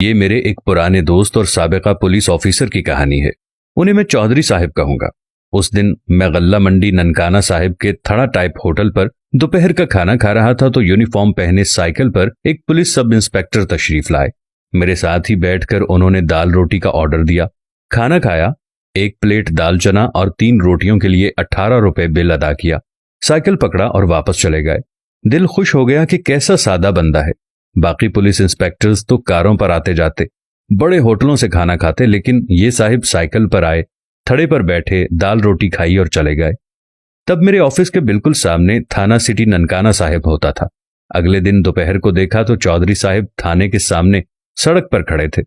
یہ میرے ایک پرانے دوست اور سابقہ پولیس آفیسر کی کہانی ہے۔ انہیں میں چودھری صاحب کہوں گا۔ اس دن میں غلہ منڈی ننکانہ صاحب کے تھڑا ٹائپ ہوٹل پر دوپہر کا کھانا کھا رہا تھا تو یونیفارم پہنے سائیکل پر ایک پولیس سب انسپیکٹر تشریف لائے۔ میرے ساتھ ہی بیٹھ کر انہوں نے دال روٹی کا آرڈر دیا۔ کھانا کھایا، 1 پلیٹ دال چنا اور 3 روٹیوں کے لیے 18 روپے بل ادا کیا، سائیکل پکڑا اور واپس چلے گئے۔ دل خوش ہو گیا کہ کیسا سادہ بندہ ہے۔ باقی پولیس انسپیکٹرز تو کاروں پر آتے جاتے، بڑے ہوٹلوں سے کھانا کھاتے، لیکن یہ صاحب سائیکل پر آئے، تھڑے پر بیٹھے، دال روٹی کھائی اور چلے گئے۔ تب میرے آفس کے بالکل سامنے تھانہ سٹی ننکانہ صاحب ہوتا تھا۔ اگلے دن دوپہر کو دیکھا تو چودھری صاحب تھانے کے سامنے سڑک پر کھڑے تھے۔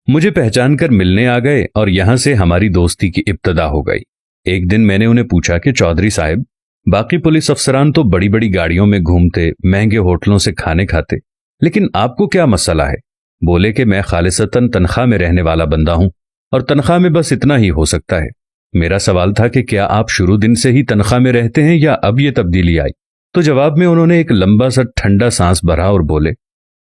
مجھے پہچان کر ملنے آ گئے اور یہاں سے ہماری دوستی کی ابتدا ہو گئی۔ ایک دن میں نے انہیں پوچھا کہ چودھری صاحب، باقی پولیس افسران تو بڑی بڑی گاڑیوں میں گھومتے، مہنگے ہوٹلوں سے کھانے کھاتے، لیکن آپ کو کیا مسئلہ ہے؟ بولے کہ میں خالصتاً تنخواہ میں رہنے والا بندہ ہوں اور تنخواہ میں بس اتنا ہی ہو سکتا ہے۔ میرا سوال تھا کہ کیا آپ شروع دن سے ہی تنخواہ میں رہتے ہیں یا اب یہ تبدیلی آئی؟ تو جواب میں انہوں نے ایک لمبا سا ٹھنڈا سانس بھرا اور بولے،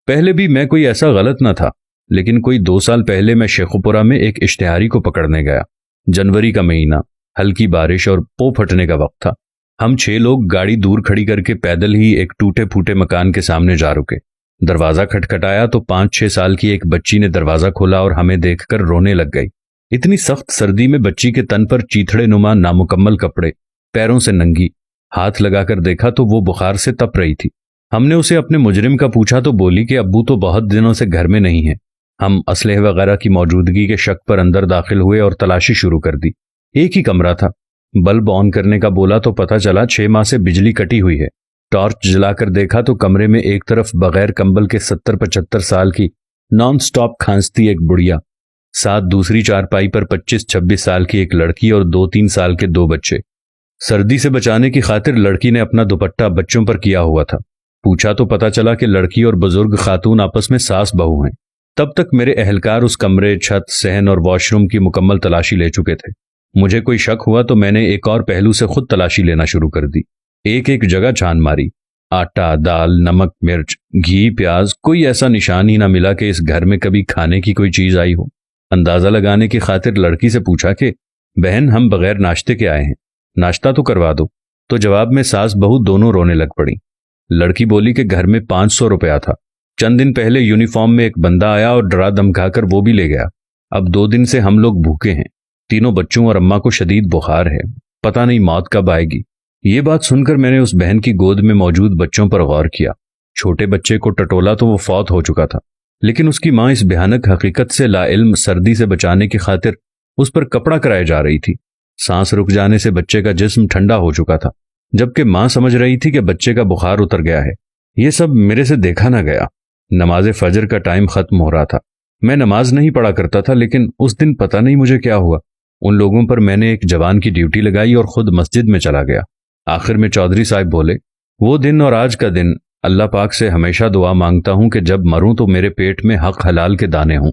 پہلے بھی میں کوئی ایسا غلط نہ تھا، لیکن کوئی 2 سال پہلے میں شیخوپورہ میں ایک اشتہاری کو پکڑنے گیا۔ جنوری کا مہینہ، ہلکی بارش اور پو پھٹنے کا وقت تھا۔ ہم 6 لوگ گاڑی دور کھڑی کر کے پیدل ہی ایک ٹوٹے پھوٹے مکان کے سامنے جا رکے۔ دروازہ کھٹکھٹایا تو 5-6 سال کی ایک بچی نے دروازہ کھولا اور ہمیں دیکھ کر رونے لگ گئی۔ اتنی سخت سردی میں بچی کے تن پر چیتھڑے نما نامکمل کپڑے، پیروں سے ننگی، ہاتھ لگا کر دیکھا تو وہ بخار سے تپ رہی تھی۔ ہم نے اسے اپنے مجرم کا پوچھا تو بولی کہ ابو تو بہت دنوں سے گھر میں نہیں ہیں۔ ہم اسلحے وغیرہ کی موجودگی کے شک پر اندر داخل ہوئے اور تلاشی شروع کر دی۔ ایک ہی کمرہ تھا۔ بلب آن کرنے کا بولا تو پتہ چلا 6 ماہ سے بجلی کٹی ہوئی ہے۔ ٹارچ جلا کر دیکھا تو کمرے میں ایک طرف بغیر کمبل کے 70-75 سال کی نان سٹاپ کھانستی ایک بڑھیا، ساتھ دوسری چارپائی پر 25-26 سال کی ایک لڑکی اور 2-3 سال کے 2 بچے۔ سردی سے بچانے کی خاطر لڑکی نے اپنا دوپٹہ بچوں پر کیا ہوا تھا۔ پوچھا تو پتہ چلا کہ لڑکی اور بزرگ خاتون آپس میں ساس بہو ہیں۔ تب تک میرے اہلکار اس کمرے، چھت، صحن اور واش روم کی مکمل تلاشی لے چکے تھے۔ مجھے کوئی شک ہوا تو میں نے ایک اور پہلو سے خود تلاشی لینا شروع کر دی۔ ایک جگہ چھان ماری، آٹا، دال، نمک، مرچ، گھی، پیاز، کوئی ایسا نشان ہی نہ ملا کہ اس گھر میں کبھی کھانے کی کوئی چیز آئی ہو۔ اندازہ لگانے کی خاطر لڑکی سے پوچھا کہ بہن، ہم بغیر ناشتے کے آئے ہیں، ناشتہ تو کروا دو۔ تو جواب میں ساس بہو دونوں رونے لگ پڑی۔ لڑکی بولی کہ گھر میں 500 روپیہ تھا، چند دن پہلے یونیفارم میں ایک بندہ آیا اور ڈرا دھمکا کر وہ بھی لے گیا۔ اب 2 دن سے ہم لوگ بھوکے ہیں، تینوں بچوں اور اماں کو شدید بخار ہے، پتہ نہیں موت کب آئے گی۔ یہ بات سن کر میں نے اس بہن کی گود میں موجود بچوں پر غور کیا۔ چھوٹے بچے کو ٹٹولا تو وہ فوت ہو چکا تھا، لیکن اس کی ماں اس بھیانک حقیقت سے لا علم سردی سے بچانے کی خاطر اس پر کپڑا کرائے جا رہی تھی۔ سانس رک جانے سے بچے کا جسم ٹھنڈا ہو چکا تھا، جبکہ ماں سمجھ رہی تھی کہ بچے کا بخار اتر گیا ہے۔ یہ سب میرے سے دیکھا نہ گیا۔ نماز فجر کا ٹائم ختم ہو رہا تھا۔ میں نماز نہیں پڑھا کرتا تھا، لیکن اس دن پتہ نہیں مجھے کیا ہوا، ان لوگوں پر میں نے ایک جوان کی ڈیوٹی لگائی اور خود مسجد میں چلا گیا۔ آخر میں چودھری صاحب بولے، وہ دن اور آج کا دن اللہ پاک سے ہمیشہ دعا مانگتا ہوں کہ جب مروں تو میرے پیٹ میں حق حلال کے دانے ہوں۔